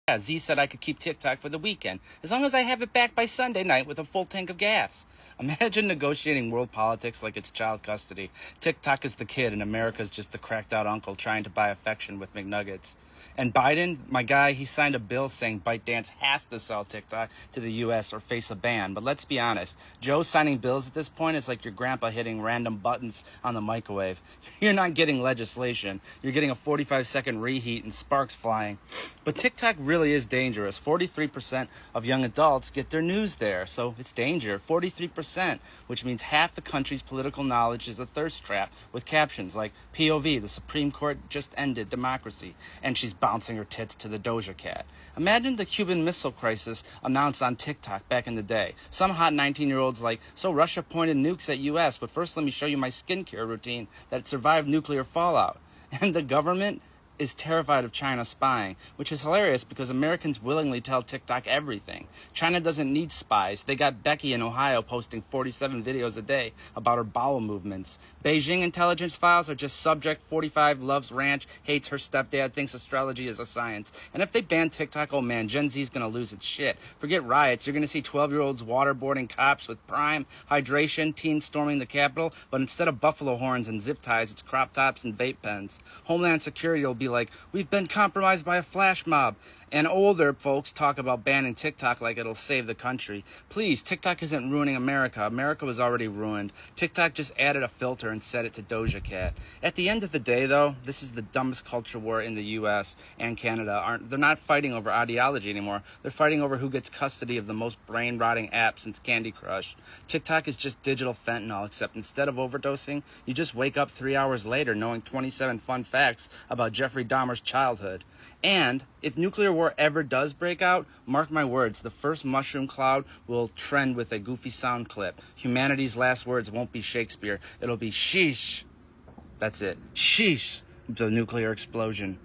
Yeah, Z said I could keep TikTok for the weekend, as long as I have it back by Sunday night with a full tank of gas. Imagine negotiating world politics like it's child custody. TikTok is the kid, and America's just the cracked out uncle trying to buy affection with McNuggets. And Biden, my guy, he signed a bill saying ByteDance has to sell TikTok to the U.S. or face a ban. But let's be honest, Joe signing bills at this point is like your grandpa hitting random buttons on the microwave. You're not getting legislation. You're getting a 45-second reheat and sparks flying. But TikTok really is dangerous. 43% of young adults get their news there, so it's danger. 43%, which means half the country's political knowledge is a thirst trap with captions like POV, the Supreme Court just ended democracy, and she's bouncing her tits to the Doja Cat. Imagine the Cuban Missile Crisis announced on TikTok back in the day. Some hot 19-year-olds like, so Russia pointed nukes at U.S., but first let me show you my skincare routine that survived nuclear fallout. And the government is terrified of China spying, which is hilarious because Americans willingly tell TikTok everything. China doesn't need spies. They got Becky in Ohio posting 47 videos a day about her bowel movements. Beijing intelligence files are just subject 45 loves ranch, hates her stepdad, thinks astrology is a science. And if they ban TikTok, oh man, Gen Z is going to lose its shit. Forget riots. You're going to see 12-year-olds waterboarding cops with prime hydration, teens storming the Capitol, but instead of buffalo horns and zip ties, it's crop tops and vape pens. Homeland Security will be like, we've been compromised by a flash mob. And older folks talk about banning TikTok like it'll save the country. Please, TikTok isn't ruining America. America was already ruined. TikTok just added a filter and set it to Doja Cat. At the end of the day, though, this is the dumbest culture war in the U.S. and Canada. They're not fighting over ideology anymore. They're fighting over who gets custody of the most brain-rotting app since Candy Crush. TikTok is just digital fentanyl, except instead of overdosing, you just wake up 3 hours later knowing 27 fun facts about Jeffrey Dahmer's childhood. And if nuclear war ever does break out, mark my words, the first mushroom cloud will trend with a goofy sound clip. Humanity's last words won't be Shakespeare. It'll be sheesh. That's it. Sheesh. The nuclear explosion.